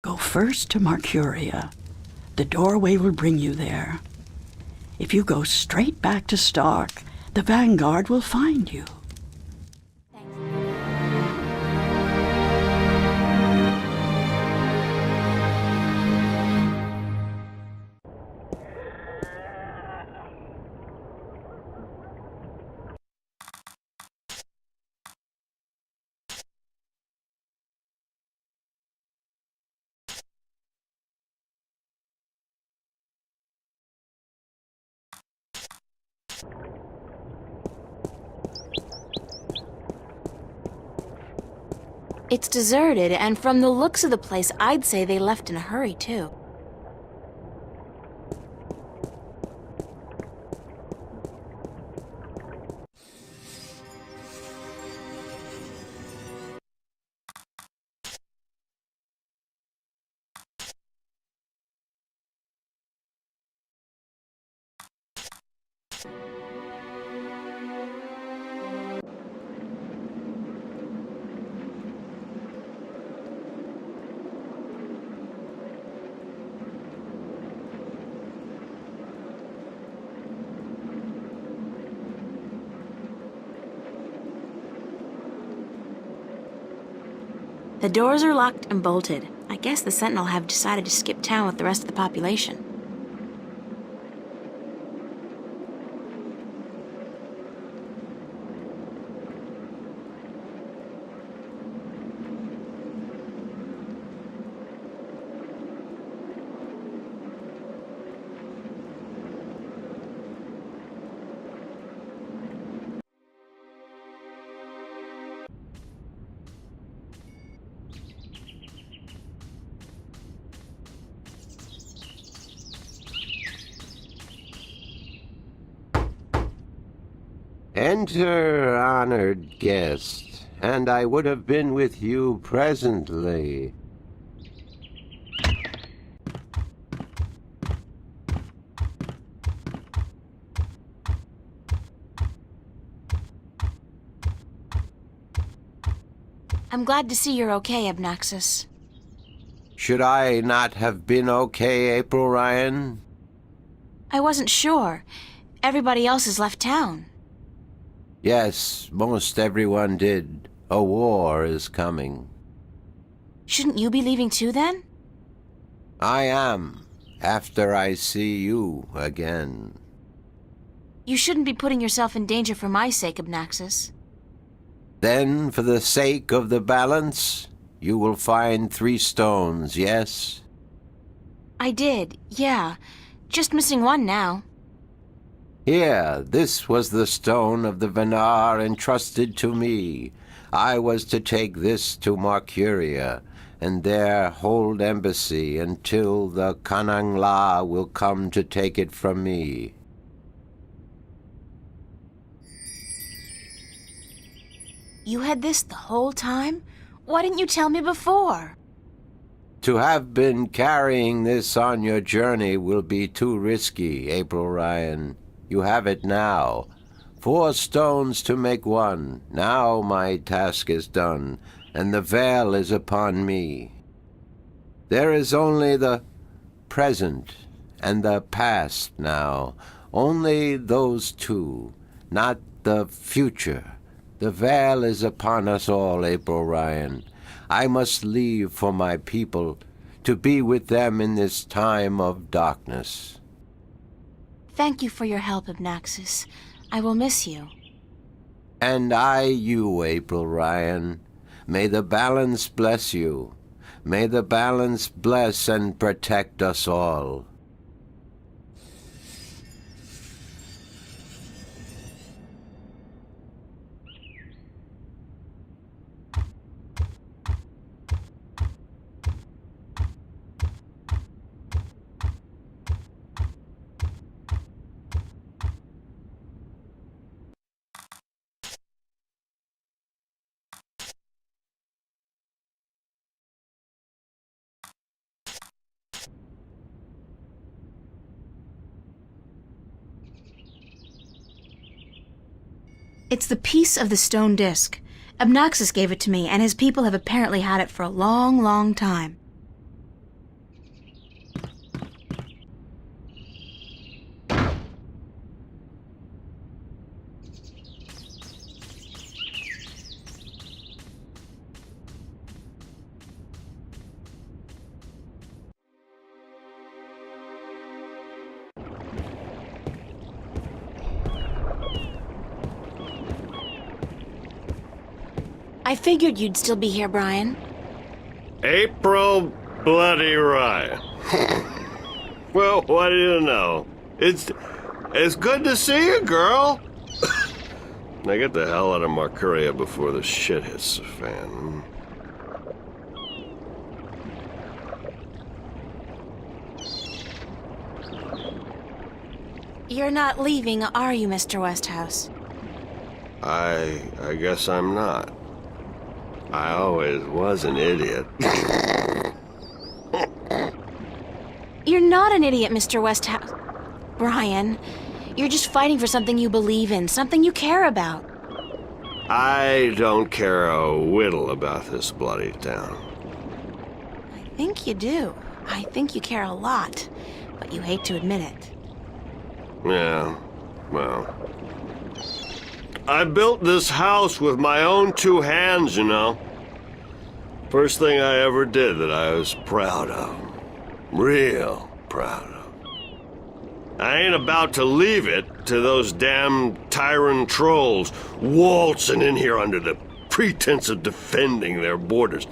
Go first to Marcuria. The doorway will bring you there. If you go straight back to Stark, the Vanguard will find you. It's deserted, and from the looks of the place, I'd say they left in a hurry, too. The doors are locked and bolted. I guess the Sentinel have decided to skip town with the rest of the population. Enter, honored guest, and I would have been with you presently. I'm glad to see you're okay, Abnaxis. Should I not have been okay, April Ryan? I wasn't sure. Everybody else has left town. Yes, most everyone did. A war is coming. Shouldn't you be leaving too, then? I am, after I see you again. You shouldn't be putting yourself in danger for my sake, Abnaxis. Then, for the sake of the balance, you will find 3 stones, yes? I did, yeah. Just missing one now. Here, this was the stone of the Venar entrusted to me. I was to take this to Marcuria, and there hold embassy until the Kanangla will come to take it from me. You had this the whole time? Why didn't you tell me before? To have been carrying this on your journey will be too risky, April Ryan. You have it now. 4 stones to make one. Now my task is done, and the veil is upon me. There is only the present and the past now. Only those 2, not the future. The veil is upon us all, April Ryan. I must leave for my people, to be with them in this time of darkness. Thank you for your help, Abnaxis. I will miss you. And I you, April Ryan. May the balance bless you. May the balance bless and protect us all. It's the piece of the stone disc. Abnaxis gave it to me, and his people have apparently had it for a long, long time. I figured you'd still be here, Brian. April Bloody Ryan. Well, what do you know? It's good to see you, girl. Now get the hell out of Marcuria before the shit hits the fan. You're not leaving, are you, Mr. Westhouse? I guess I'm not. I always was an idiot. You're not an idiot, Mr. Westhouse. Brian, you're just fighting for something you believe in, something you care about. I don't care a whittle about this bloody town. I think you do. I think you care a lot, but you hate to admit it. Yeah, well... I built this house with my own two hands, you know. First thing I ever did that I was proud of. Real proud of. I ain't about to leave it to those damn tyrant trolls waltzing in here under the pretense of defending their borders.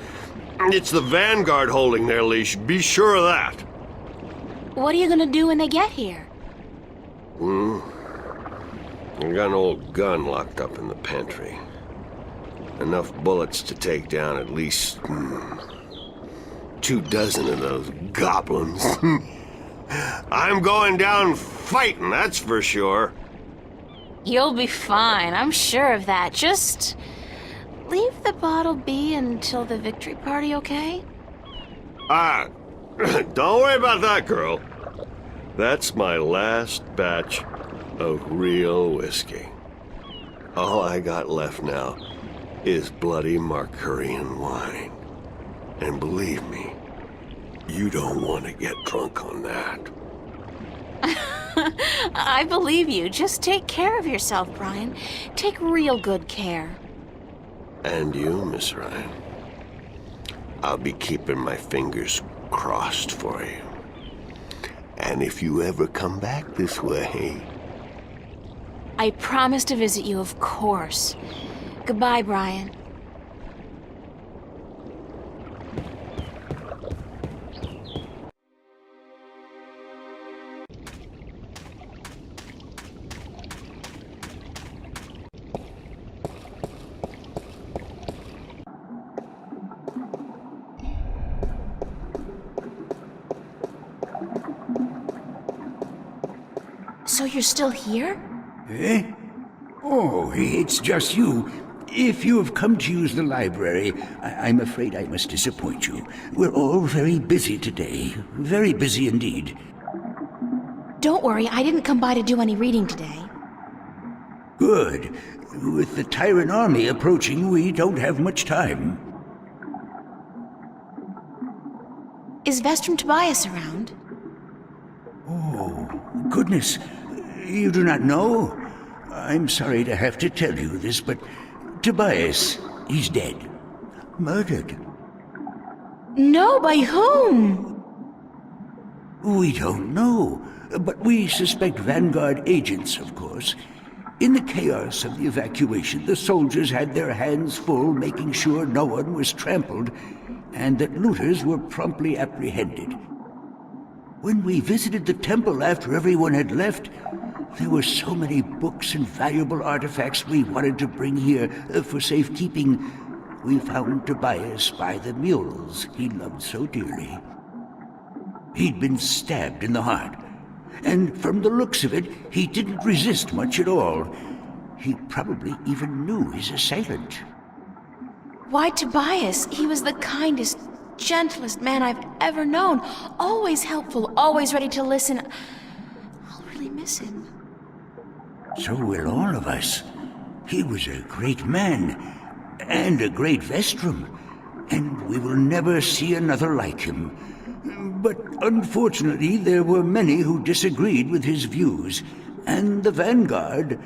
It's the Vanguard holding their leash, be sure of that. What are you gonna do when they get here? I got an old gun locked up in the pantry. Enough bullets to take down at least 24 of those goblins. I'm going down fighting, that's for sure. You'll be fine, I'm sure of that. Just leave the bottle be until the victory party, okay? Don't worry about that, girl. That's my last batch of real whiskey. All I got left now is bloody Marcurian wine. And believe me, you don't want to get drunk on that. I believe you. Just take care of yourself, Brian. Take real good care. And you, Miss Ryan. I'll be keeping my fingers crossed for you. And if you ever come back this way... I promise to visit you, of course. Goodbye, Brian. So you're still here? Eh? Oh, it's just you. If you have come to use the library, I'm afraid I must disappoint you. We're all very busy today. Very busy indeed. Don't worry, I didn't come by to do any reading today. Good. With the Tyrant army approaching, we don't have much time. Is Vestrum Tobias around? Oh, goodness. You do not know? I'm sorry to have to tell you this, but Tobias, he's dead. Murdered. No, by whom? We don't know, but we suspect Vanguard agents, of course. In the chaos of the evacuation, the soldiers had their hands full making sure no one was trampled, and that looters were promptly apprehended. When we visited the temple after everyone had left, there were so many books and valuable artifacts we wanted to bring here for safekeeping. We found Tobias by the mules he loved so dearly. He'd been stabbed in the heart, and from the looks of it, he didn't resist much at all. He probably even knew his assailant. Why Tobias? He was the kindest, gentlest man I've ever known. Always helpful, always ready to listen. I'll really miss him. So will all of us. He was a great man, and a great Vestrum, and we will never see another like him. But unfortunately, there were many who disagreed with his views, and the Vanguard...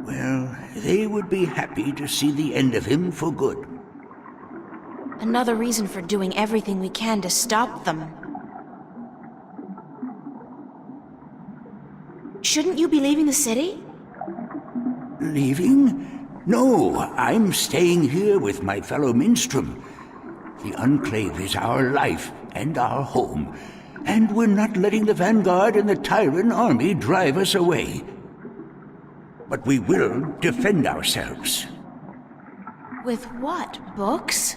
well, they would be happy to see the end of him for good. Another reason for doing everything we can to stop them. Shouldn't you be leaving the city? Leaving? No, I'm staying here with my fellow minstrom. The Enclave is our life and our home, and we're not letting the Vanguard and the Tyrant army drive us away. But we will defend ourselves. With what? Books?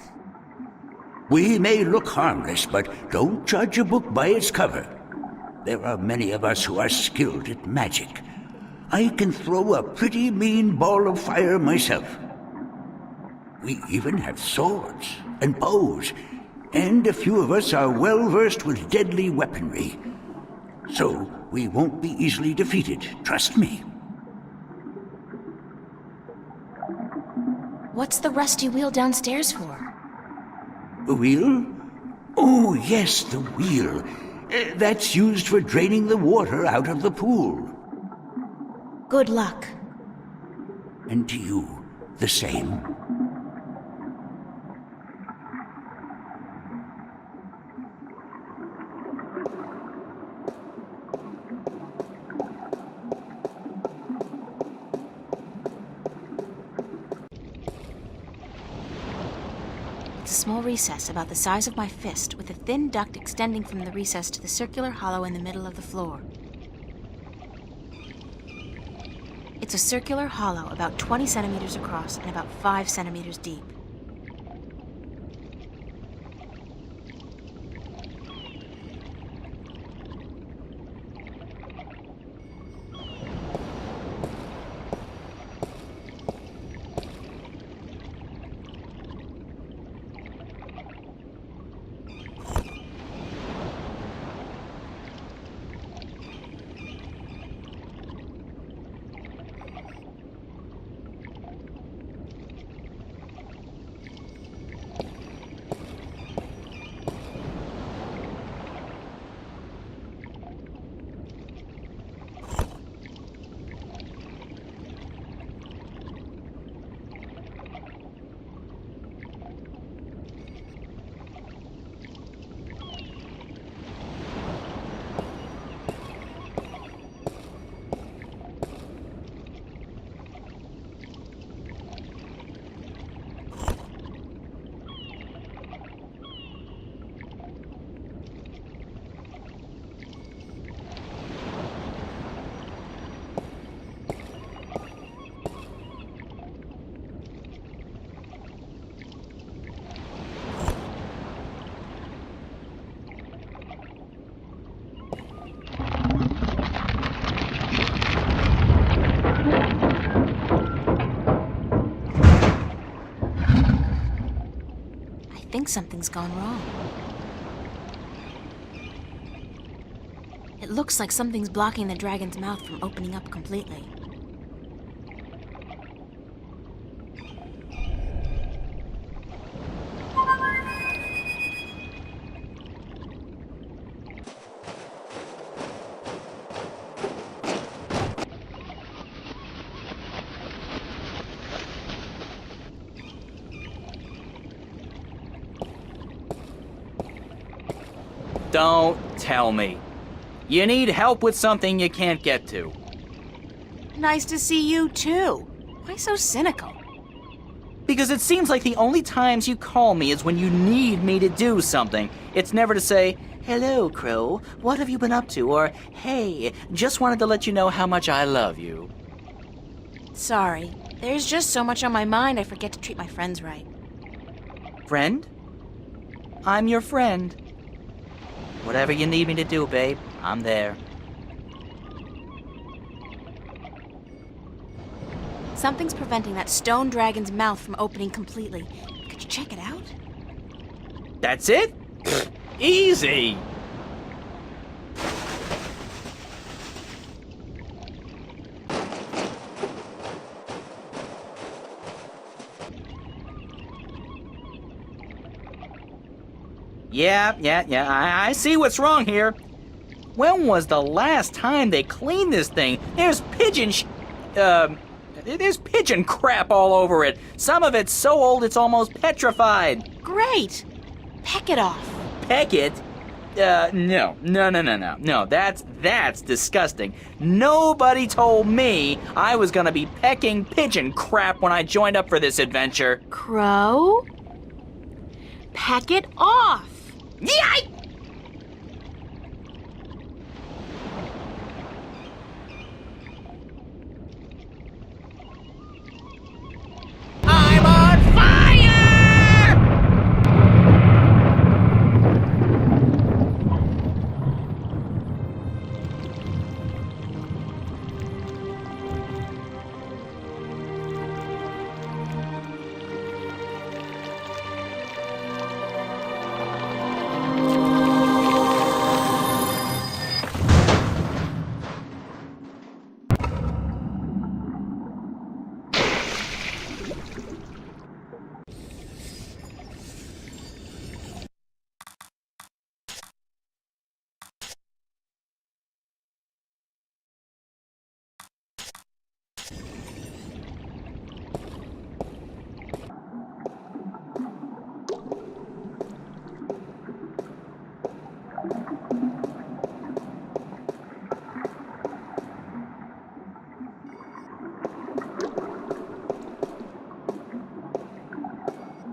We may look harmless, but don't judge a book by its cover. There are many of us who are skilled at magic. I can throw a pretty mean ball of fire myself. We even have swords and bows, and a few of us are well versed with deadly weaponry. So we won't be easily defeated, trust me. What's the rusty wheel downstairs for? The wheel? Oh, yes, the wheel. That's used for draining the water out of the pool. Good luck. And to you, the same. It's a small recess about the size of my fist, with a thin duct extending from the recess to the circular hollow in the middle of the floor. It's a circular hollow about 20 centimeters across and about 5 centimeters deep. I think something's gone wrong. It looks like something's blocking the dragon's mouth from opening up completely. Don't tell me. You need help with something you can't get to. Nice to see you, too. Why so cynical? Because it seems like the only times you call me is when you need me to do something. It's never to say, "Hello, Crow, what have you been up to?" Or, "Hey, just wanted to let you know how much I love you." Sorry. There's just so much on my mind I forget to treat my friends right. Friend? I'm your friend. Whatever you need me to do, babe, I'm there. Something's preventing that stone dragon's mouth from opening completely. Could you check it out? That's it? Easy! Yeah, I see what's wrong here. When was the last time they cleaned this thing? There's there's pigeon crap all over it. Some of it's so old it's almost petrified. Great! Peck it off. Peck it? No, that's disgusting. Nobody told me I was gonna be pecking pigeon crap when I joined up for this adventure. Crow? Peck it off! Yike! I'm on fire!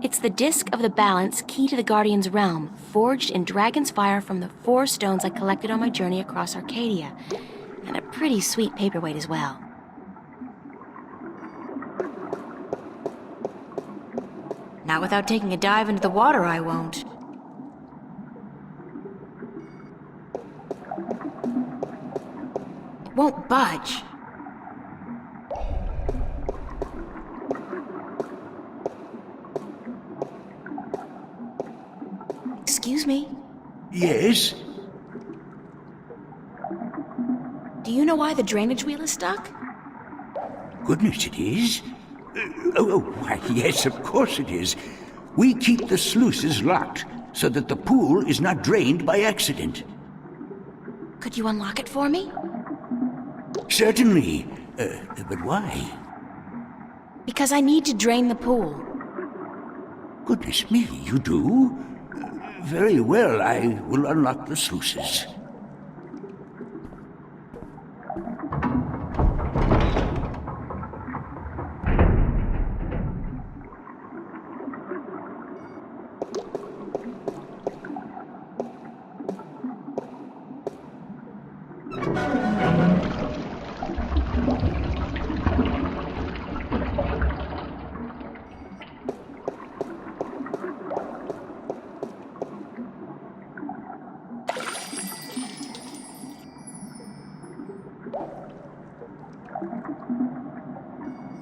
It's the disc of the balance key to the Guardian's realm, forged in dragon's fire from the 4 stones I collected on my journey across Arcadia. And a pretty sweet paperweight as well. Not without taking a dive into the water, I won't. It won't budge. Excuse me? Yes? Do you know why the drainage wheel is stuck? Goodness, it is. Why, yes, of course it is. We keep the sluices locked so that the pool is not drained by accident. Could you unlock it for me? Certainly. But why? Because I need to drain the pool. Goodness me, you do? Very well, I will unlock the sluices.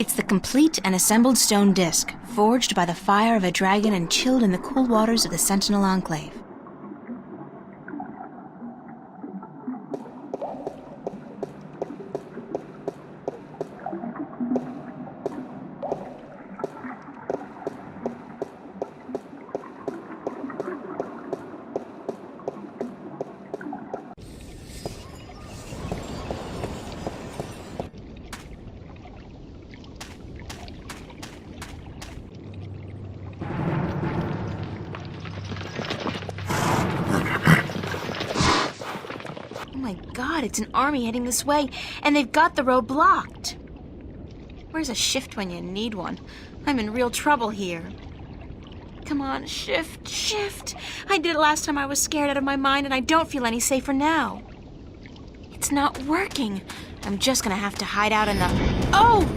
It's the complete and assembled stone disc, forged by the fire of a dragon and chilled in the cool waters of the Sentinel Enclave. Oh my God, it's an army heading this way, and they've got the road blocked. Where's a shift when you need one? I'm in real trouble here. Come on, shift, shift. I did it last time I was scared out of my mind, and I don't feel any safer now. It's not working. I'm just gonna have to hide out in the... Oh!